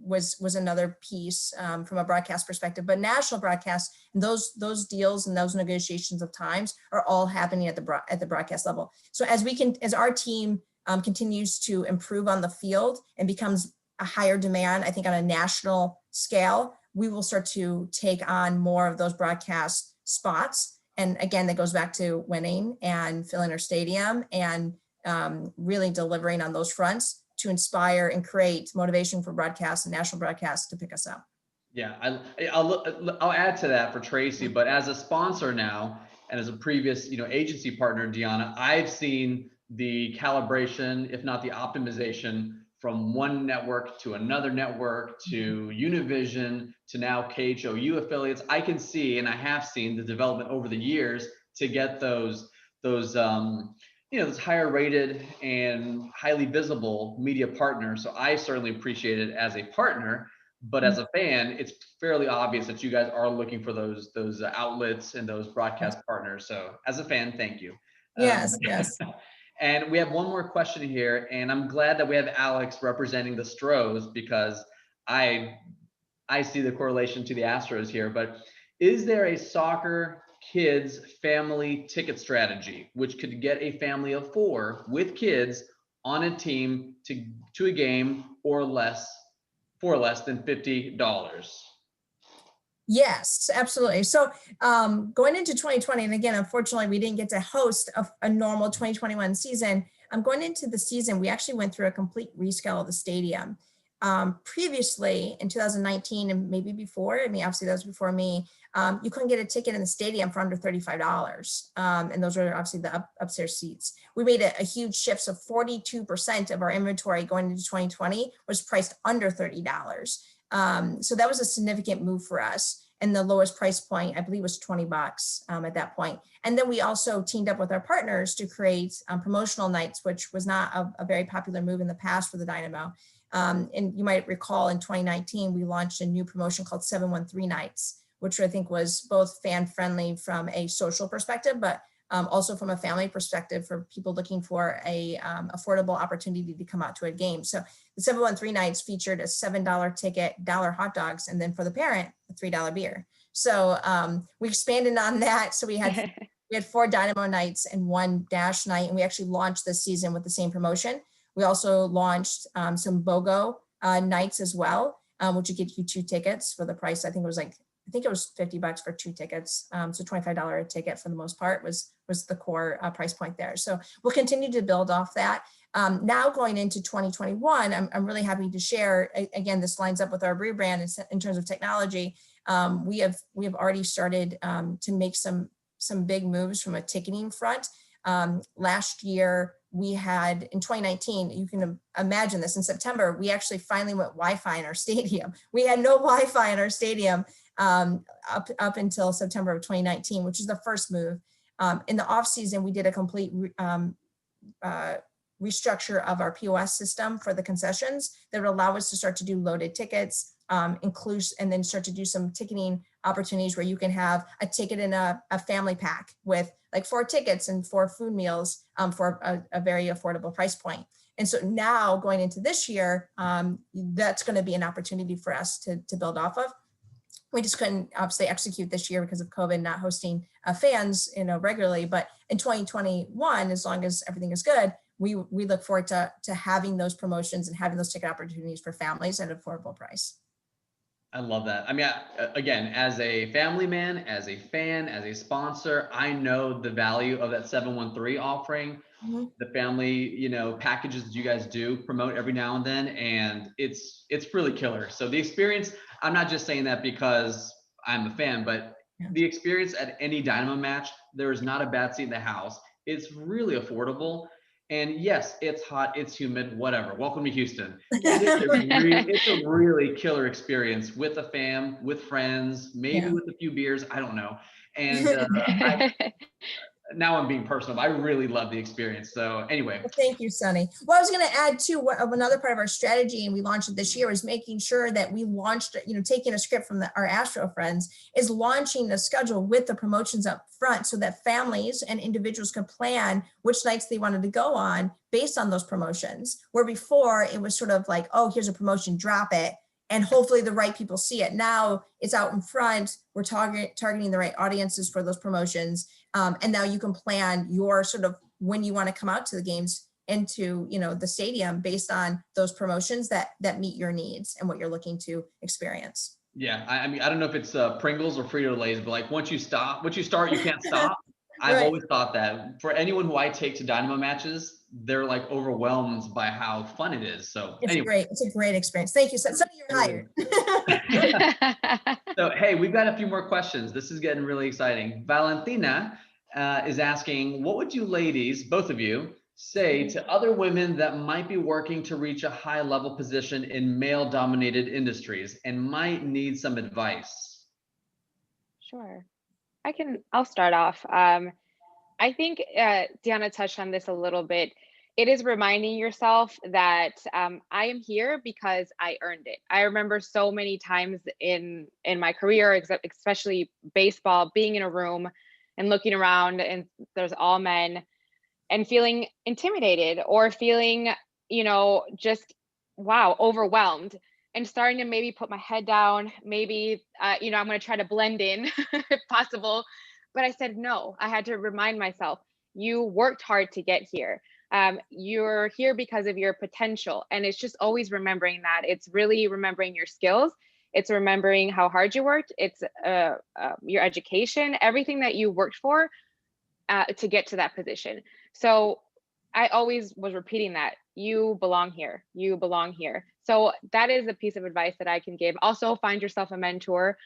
was another piece from a broadcast perspective. But national broadcasts, and those deals and those negotiations of times are all happening at the broadcast level. So as our team continues to improve on the field and becomes a higher demand, I think on a national scale, we will start to take on more of those broadcast spots. And again, that goes back to winning and filling our stadium and really delivering on those fronts to inspire and create motivation for broadcasts and national broadcasts to pick us up. Yeah, I'll add to that for Tracy, but as a sponsor now and as a previous agency partner, Dionna, I've seen the calibration, if not the optimization, from one network to another network to Univision to now KHOU affiliates. I can see, and I have seen, the development over the years to get those higher rated and highly visible media partners. So I certainly appreciate it as a partner, but as a fan, it's fairly obvious that you guys are looking for those outlets and those broadcast partners. So as a fan, thank you. Yes. And we have one more question here, and I'm glad that we have Alex representing the Stros, because I see the correlation to the Astros here. But is there a soccer kids family ticket strategy which could get a family of 4 with kids on a team to a game or less for less than $50? Yes, absolutely. So going into 2020, and again, unfortunately, we didn't get to host a normal 2021 season. Going into the season, we actually went through a complete rescale of the stadium. Previously, in 2019 and maybe before, I mean, obviously that was before me, you couldn't get a ticket in the stadium for under $35. And those are obviously the upstairs seats. We made a huge shift. So 42% of our inventory going into 2020 was priced under $30. So that was a significant move for us. And the lowest price point, I believe, was $20 at that point. And then we also teamed up with our partners to create promotional nights, which was not a very popular move in the past for the Dynamo. And you might recall in 2019, we launched a new promotion called 713 Nights, which I think was both fan friendly from a social perspective, but also from a family perspective for people looking for a affordable opportunity to come out to a game. So the 713 Nights featured a $7 ticket, $1 hot dogs, and then for the parent, a $3 beer. So we expanded on that. So we had 4 Dynamo nights and 1 Dash night, and we actually launched this season with the same promotion. We also launched some BOGO nights as well, which would get you 2 tickets for the price. I think it was $50 for 2 tickets. So $25 a ticket for the most part was the core price point there. So we'll continue to build off that. Now going into 2021, I'm really happy to share, again, this lines up with our rebrand in terms of technology. We have already started to make some big moves from a ticketing front. Last year, we had in 2019, you can imagine this, in September, we actually finally went Wi-Fi in our stadium. We had no Wi-Fi in our stadium up until September of 2019, which is the first move. In the off season, we did a complete restructure of our POS system for the concessions that would allow us to start to do loaded tickets, and then start to do some ticketing opportunities where you can have a ticket in a family pack with like 4 tickets and 4 food meals for a very affordable price point. And so now going into this year, that's going to be an opportunity for us to build off of. We just couldn't obviously execute this year because of COVID not hosting fans, regularly. But in 2021, as long as everything is good, we look forward to having those promotions and having those ticket opportunities for families at an affordable price. I love that. I mean, again, as a family man, as a fan, as a sponsor, I know the value of that 713 offering, the family, packages that you guys do promote every now and then, and it's really killer. So the experience, I'm not just saying that because I'm a fan, but the experience at any Dynamo match, there is not a bad seat in the house. It's really affordable. And yes, it's hot, it's humid, whatever. Welcome to Houston. It's a really killer experience with a fam, with friends, maybe with a few beers, I don't know. And now I'm being personal, but I really love the experience. So anyway. Well, thank you, Sonny. Well, I was going to add too, another part of our strategy, and we launched it this year, is making sure that we launched, taking a script from our Astro friends, is launching a schedule with the promotions up front so that families and individuals can plan which nights they wanted to go on based on those promotions. Where before it was sort of like, oh, here's a promotion, drop it, and hopefully the right people see it. Now it's out in front. We're targeting the right audiences for those promotions. And now you can plan your sort of when you want to come out to the games into, the stadium based on those promotions that meet your needs and what you're looking to experience. Yeah. I mean, I don't know if it's Pringles or Frito-Lays, but like once you start, you can't stop. I've always thought that for anyone who I take to Dynamo matches, they're like overwhelmed by how fun it is. So anyway. It's a great experience. Thank you. So you're hired. So, hey, we've got a few more questions. This is getting really exciting. Valentina is asking, what would you ladies, both of you, say to other women that might be working to reach a high level position in male dominated industries and might need some advice? Sure. I'll start off. I think Dionna touched on this a little bit. It is reminding yourself that I am here because I earned it. I remember so many times in my career, especially baseball, being in a room and looking around and there's all men and feeling intimidated or feeling, just, wow, overwhelmed and starting to maybe put my head down. Maybe, I'm going to try to blend in if possible. But I said, no, I had to remind myself, you worked hard to get here. You're here because of your potential. And it's just always remembering that. It's really remembering your skills It's remembering how hard you worked. It's your education, everything that you worked for to get to that position. So I always was repeating that you belong here, you belong here. So that is a piece of advice that I can give. Also, find yourself a mentor,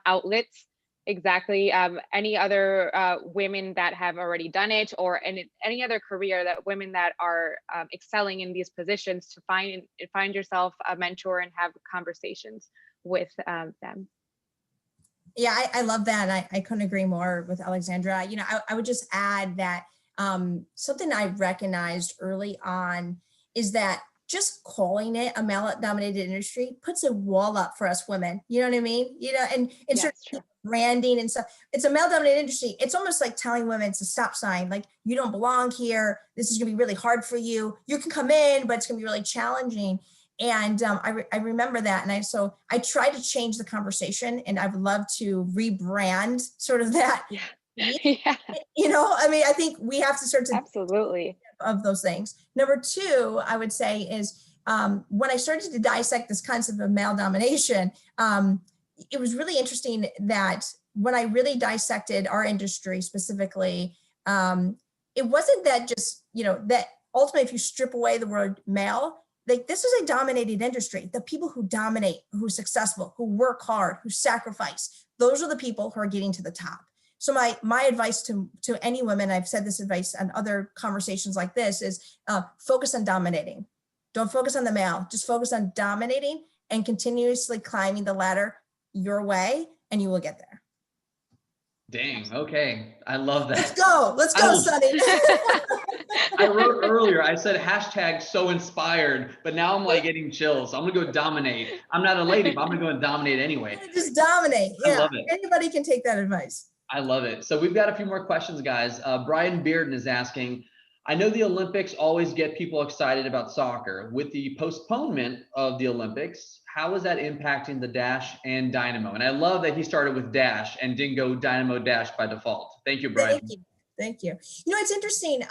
outlets. Exactly. Any other women that have already done it, or any other career that women that are excelling in these positions, to find yourself a mentor and have conversations with them. Yeah, I love that. I couldn't agree more with Alexandra. You know, I would just add that something I recognized early on is that just calling it a male-dominated industry puts a wall up for us women. You know what I mean? You know, and Yes, sort true. of branding and stuff. It's a male-dominated industry. It's almost like telling women it's a stop sign. Like, you don't belong here. This is going to be really hard for you. You can come in, but it's going to be really challenging. And I remember that. And so I try to change the conversation, and I would love to rebrand sort of that. Yeah. Yeah. You know, I mean, I think we have to start to Absolutely. of those things. Number two, I would say is when I started to dissect this concept of male domination, it was really interesting that when I really dissected our industry specifically, it wasn't that just, you know, that ultimately if you strip away the word male, like this is a dominated industry. The people who dominate, who are successful, who work hard, who sacrifice, those are the people who are getting to the top. So my advice to any women, I've said this advice on other conversations like this, is focus on dominating. Don't focus on the male, just focus on dominating and continuously climbing the ladder your way, and you will get there. Dang. Okay. I love that. Let's go, Sunny. I wrote earlier, I said hashtag so inspired, but now I'm like getting chills. I'm gonna go dominate. I'm not a lady, but I'm gonna go and dominate anyway. Just dominate. I Yeah, love it. anybody can take that advice. I love it. So we've got a few more questions, guys. Brian Bearden is asking, I know the Olympics always get people excited about soccer. With the postponement of the Olympics, how is that impacting the Dash and Dynamo? And I love that he started with Dash and didn't go Dynamo Dash by default. Thank you, Brian. Thank you. You know, it's interesting.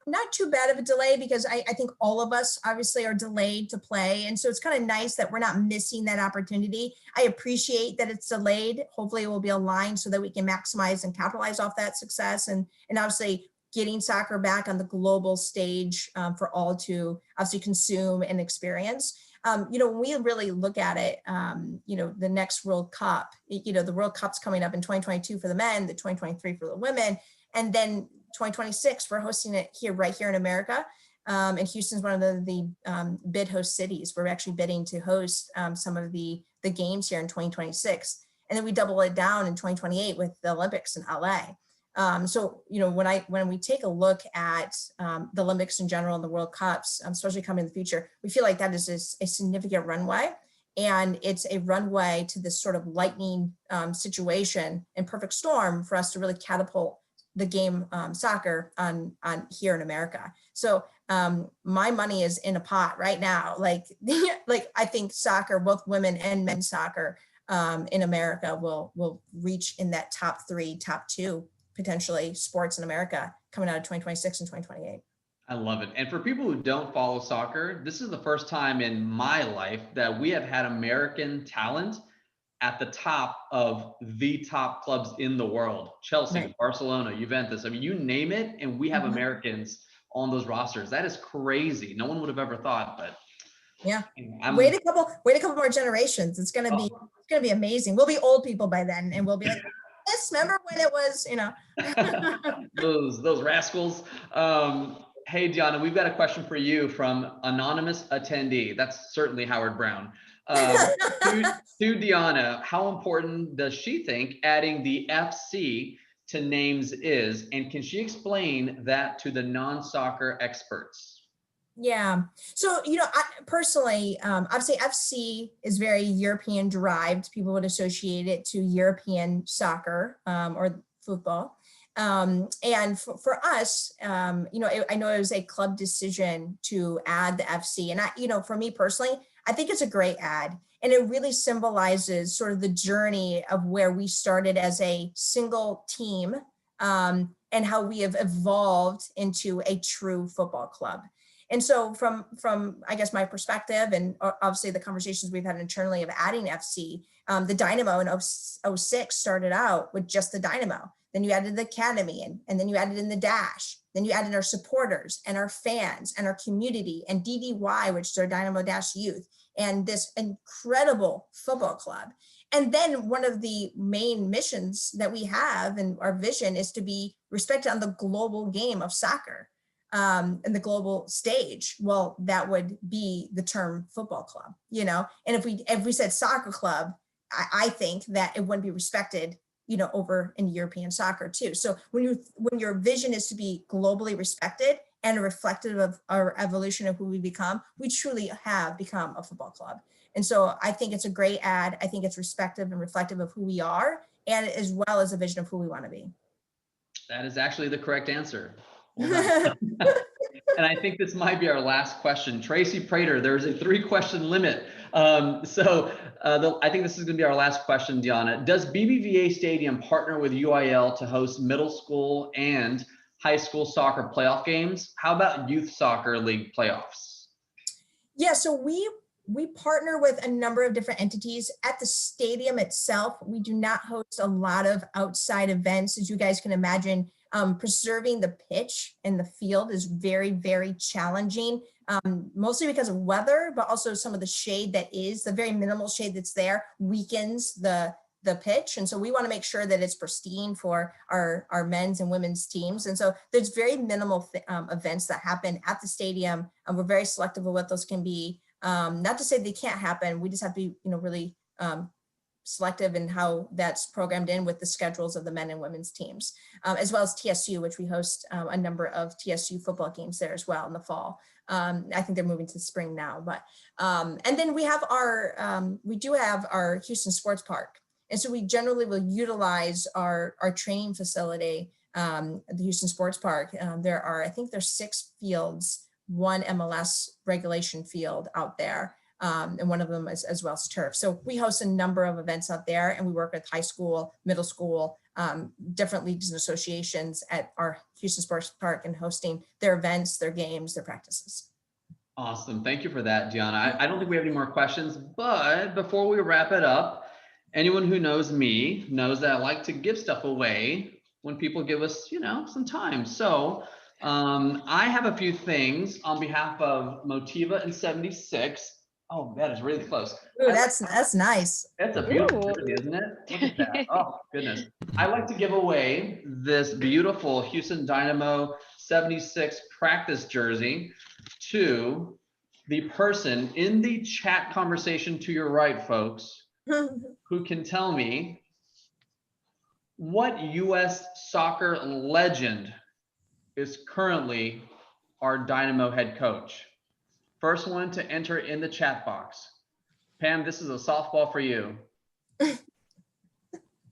Not too bad of a delay, because I think all of us obviously are delayed to play. And so it's kind of nice that we're not missing that opportunity. I appreciate that it's delayed. Hopefully it will be aligned so that we can maximize and capitalize off that success. And obviously getting soccer back on the global stage for all to obviously consume and experience. You know, when we really look at it, you know, the next World Cup, you know, the World Cup's coming up in 2022 for the men, the 2023 for the women, and then 2026, we're hosting it right here in America. And Houston's one of the bid host cities. We're actually bidding to host some of the games here in 2026. And then we double it down in 2028 with the Olympics in LA. So, you know, when we take a look at the Olympics in general and the World Cups, especially coming in the future, we feel like that is a significant runway, and it's a runway to this sort of lightning situation and perfect storm for us to really catapult the game soccer on here in America. So my money is in a pot right now. Like I think soccer, both women and men's soccer in America will reach in that top 3, top 2 potentially sports in America coming out of 2026 and 2028. I love it. And for people who don't follow soccer, this is the first time in my life that we have had American talent at the top of the top clubs in the world. Chelsea, right. Barcelona, Juventus. I mean, you name it, and we have Americans on those rosters. That is crazy. No one would have ever thought, but yeah. Wait a couple more generations. It's gonna be amazing. We'll be old people by then, and we'll be like, yes, remember when it was, you know. those rascals. Hey, Dionna, we've got a question for you from anonymous attendee. That's certainly Howard Brown. To Dionna, how important does she think adding the FC to names is, and can she explain that to the non-soccer experts? Yeah. So, you know, I personally, obviously FC is very European derived. People would associate it to European soccer or football. And for us, you know, I know it was a club decision to add the FC. And you know, for me personally, I think it's a great ad. And it really symbolizes sort of the journey of where we started as a single team and how we have evolved into a true football club. And so from I guess my perspective, and obviously the conversations we've had internally of adding FC, the Dynamo in 06 started out with just the Dynamo. Then you added the Academy, and then you added in the Dash. Then you added our supporters and our fans and our community and DDY, which is our Dynamo Dash Youth, and this incredible football club. And then one of the main missions that we have and our vision is to be respected on the global game of soccer, and the global stage. Well, that would be the term football club, you know. And if we said soccer club, I think that it wouldn't be respected, you know, over in European soccer too. So when your vision is to be globally respected and reflective of our evolution of who we become, we truly have become a football club. And so I think it's a great ad. I think it's respective and reflective of who we are, and as well as a vision of who we want to be. That is actually the correct answer. And I think this might be our last question. Tracy Prater, there's a 3-question limit. I think this is going to be our last question, Dionna. Does BBVA Stadium partner with UIL to host middle school and high school soccer playoff games? How about youth soccer league playoffs? Yeah, so we partner with a number of different entities. At the stadium itself, we do not host a lot of outside events. As you guys can imagine, preserving the pitch and the field is very, very challenging, mostly because of weather, but also some of the shade the very minimal shade that's there weakens the pitch. And so we want to make sure that it's pristine for our men's and women's teams. And so there's very minimal events that happen at the stadium. And we're very selective of what those can be. Not to say they can't happen. We just have to be, you know, really selective in how that's programmed in with the schedules of the men and women's teams, as well as TSU, which we host a number of TSU football games there as well in the fall. I think they're moving to the spring now, but and then we have we do have our Houston Sports Park. And so we generally will utilize our training facility, the Houston Sports Park. I think there's 6 fields, 1 MLS regulation field out there. And one of them is as well as turf. So we host a number of events out there, and we work with high school, middle school, different leagues and associations at our Houston Sports Park and hosting their events, their games, their practices. Awesome. Thank you for that, Dionna. I don't think we have any more questions, but before we wrap it up, anyone who knows me knows that I like to give stuff away when people give us, you know, some time. So I have a few things on behalf of Motiva and 76. Oh, that is really close. Ooh, that's nice. That's a beautiful jersey, isn't it? Look at that. Oh, goodness. I like to give away this beautiful Houston Dynamo 76 practice jersey to the person in the chat conversation to your right, folks, who can tell me what U.S. soccer legend is currently our Dynamo head coach. First one to enter in the chat box. Pam, this is a softball for you.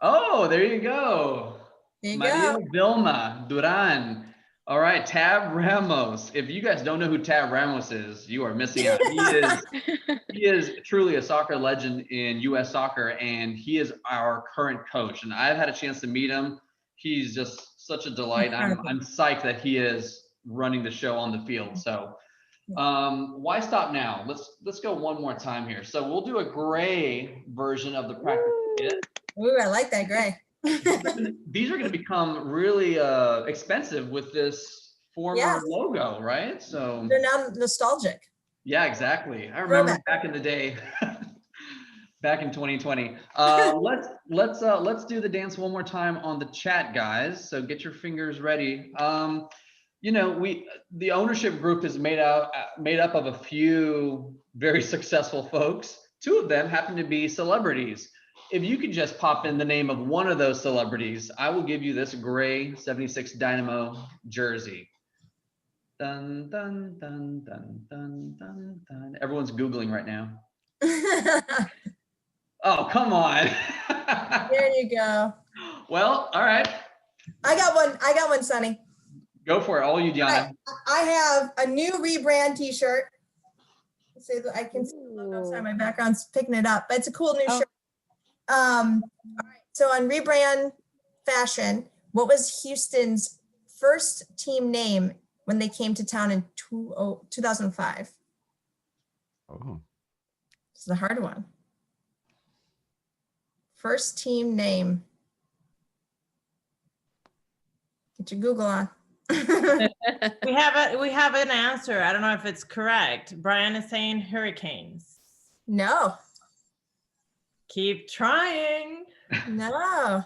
Oh, there you go. There you Maria go. Vilma Duran. All right, Tab Ramos. If you guys don't know who Tab Ramos is, you are missing out. He is truly a soccer legend in U.S. soccer, and he is our current coach. And I've had a chance to meet him. He's just such a delight. I'm psyched that he is running the show on the field. So why stop now? Let's go one more time here. So we'll do a gray version of the practice kit. Ooh, I like that gray. These are going to become really expensive with this former logo, right? So they're now nostalgic. Yeah, exactly. I remember back in the day, back in 2020. Let's do the dance one more time on the chat, guys. So get your fingers ready. You know, the ownership group is made up of a few very successful folks. 2 of them happen to be celebrities. If you could just pop in the name of one of those celebrities, I will give you this gray 76 Dynamo jersey. Dun, dun, dun, dun, dun, dun, dun. Everyone's Googling right now. Oh, come on. There you go. Well, all right. I got one, Sonny. Go for it. All you, Dionna. I have a new rebrand t-shirt. I can see the logo. Sorry, my background's picking it up, but it's a cool new shirt. All right. So on rebrand fashion, what was Houston's first team name when they came to town in 2005. Oh, This is a hard one. First team name. Get your Google on. We have an answer. I don't know if it's correct. Brian is saying Hurricanes. No, Keep trying. no.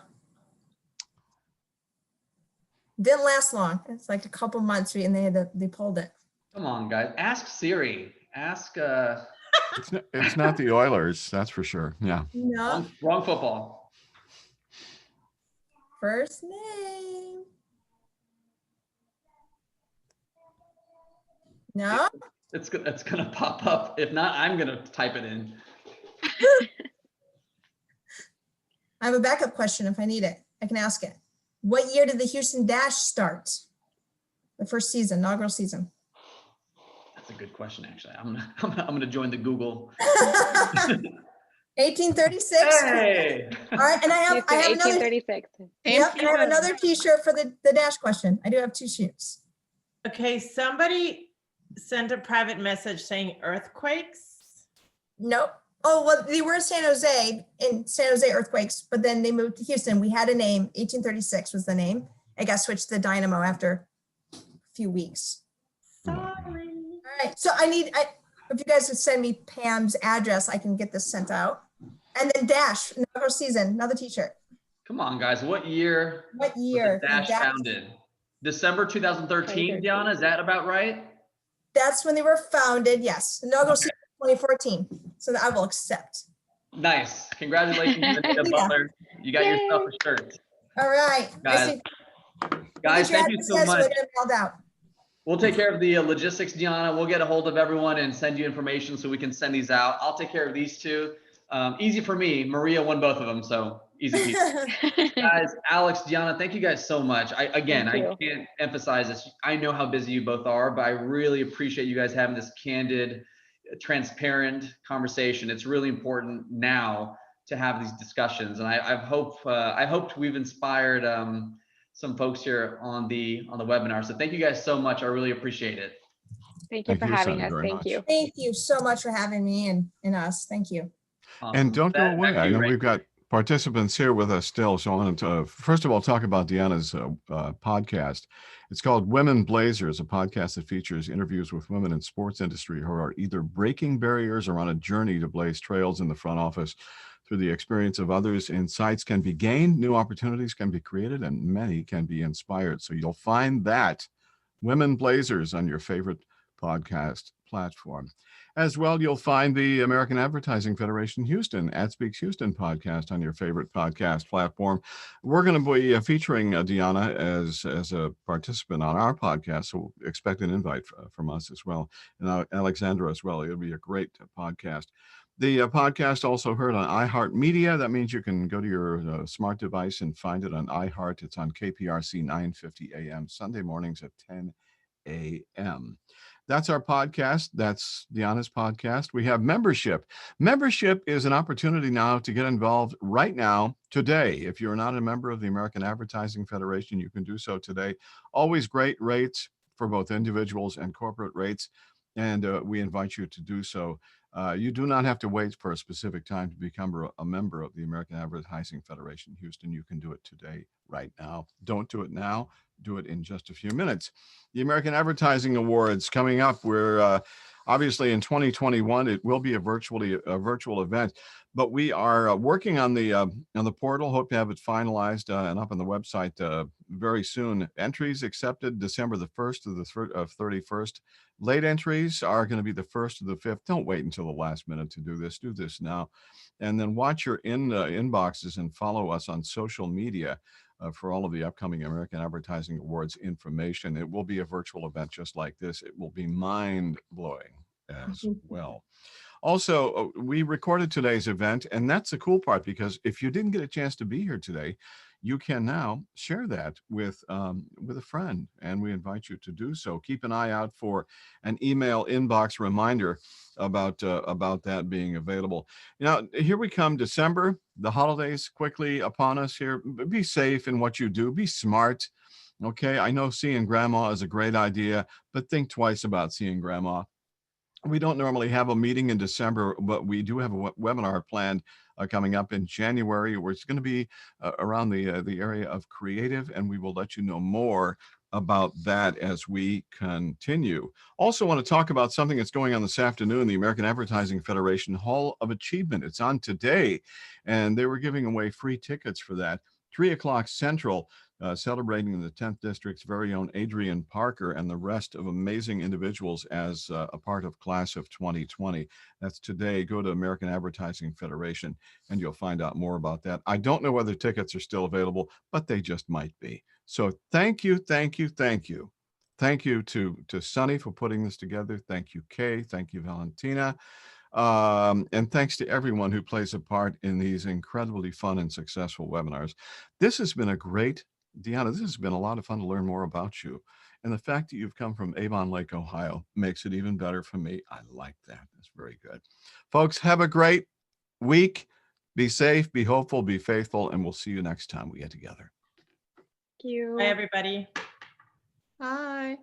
Didn't last long. It's like a couple months and they pulled it. Come on, guys. Ask Siri. Ask it's not the Oilers, that's for sure. Yeah. No. wrong football. First name. No. It's gonna pop up. If not, I'm gonna type it in. I have a backup question if I need it. I can ask it. What year did the Houston Dash start? The first season, inaugural season. That's a good question, actually. I'm gonna join the Google. 1836. Hey. All right, and I have another. 1836. Yep, and I have another T-shirt for the Dash question. I do have 2 shirts. Okay, somebody sent a private message saying earthquakes. Nope. Oh, well, they were in San Jose earthquakes, but then they moved to Houston. We had a name. 1836 was the name. It got switched to the Dynamo after a few weeks. Sorry. All right. So if you guys would send me Pam's address, I can get this sent out. And then Dash, another season, another T-shirt. Come on, guys. What year? What was year? the Dash founded? December 2013, Dionna, is that about right? That's when they were founded. Yes. Inaugural season 2014. So I will accept. Nice. Congratulations, Anita Butler. You got yourself a shirt. All right. Guys, thank you so much. Out. We'll take care of the logistics, Dionna. We'll get a hold of everyone and send you information so we can send these out. I'll take care of these 2. Easy for me. Maria won both of them, so easy peasy. Guys, Alex, Dionna, thank you guys so much. I can't emphasize this. I know how busy you both are, but I really appreciate you guys having this candid, transparent conversation. It's really important now to have these discussions, and I hope we've inspired some folks here on the webinar. So thank you guys so much. I really appreciate it. Thank you for having us. Thank you. Thank you so much for having me and us. Thank you. Awesome. And don't go away. I know we've got participants here with us still. So I want to, first of all, talk about Deanna's podcast. It's called Women Blazers, a podcast that features interviews with women in sports industry who are either breaking barriers or on a journey to blaze trails in the front office. Through the experience of others, insights can be gained, new opportunities can be created, and many can be inspired. So you'll find that Women Blazers on your favorite podcast platform. As well, you'll find the American Advertising Federation Houston, AdSpeaks Houston podcast on your favorite podcast platform. We're going to be featuring Dionna as a participant on our podcast, so expect an invite from us as well, and Alexandra as well. It'll be a great podcast. The podcast also heard on iHeartMedia. That means you can go to your smart device and find it on iHeart. It's on KPRC 950 AM, Sunday mornings at 10 a.m. That's our podcast. That's Deanna's podcast. We have membership. Membership is an opportunity now to get involved right now, today. If you're not a member of the American Advertising Federation, you can do so today. Always great rates for both individuals and corporate rates, and we invite you to do so. You do not have to wait for a specific time to become a member of the American Advertising Federation Houston. You can do it today, right now. Don't do it now. Do it in just a few minutes. The American Advertising Awards coming up. We're obviously in 2021. It will be a virtual event, but we are working on the portal. Hope to have it finalized and up on the website very soon. Entries accepted December the 1st to the 31st. Late entries are going to be the 1st to the 5th. Don't wait until the last minute to do this. Do this now, and then watch your inboxes and follow us on social media for all of the upcoming American Advertising Awards information. It will be a virtual event just like this. It will be mind-blowing as well. Also, we recorded today's event, and that's the cool part, because if you didn't get a chance to be here today, you can now share that with a friend, and we invite you to do so. Keep an eye out for an email inbox reminder about that being available. Now, here we come, December, the holidays quickly upon us here. Be safe in what you do. Be smart. Okay, I know seeing grandma is a great idea, but think twice about seeing grandma. We don't normally have a meeting in December, but we do have a webinar planned coming up in January, where it's going to be around the area of creative, and we will let you know more about that as we continue. Also want to talk about something that's going on this afternoon, the American Advertising Federation Hall of Achievement. It's on today, and they were giving away free tickets for that. 3 o'clock Central, celebrating the 10th District's very own Adrian Parker and the rest of amazing individuals as a part of class of 2020. That's today. Go to American Advertising Federation and you'll find out more about that. I don't know whether tickets are still available, but they just might be. So thank you, thank you, thank you. Thank you to Sunny for putting this together. Thank you, Kay. Thank you, Valentina. And thanks to everyone who plays a part in these incredibly fun and successful webinars. This has been a great, Dionna, this has been a lot of fun to learn more about you. And the fact that you've come from Avon Lake, Ohio makes it even better for me. I like that. That's very good. Folks, have a great week. Be safe, be hopeful, be faithful, and we'll see you next time we get together. Thank you. Bye, everybody. Bye.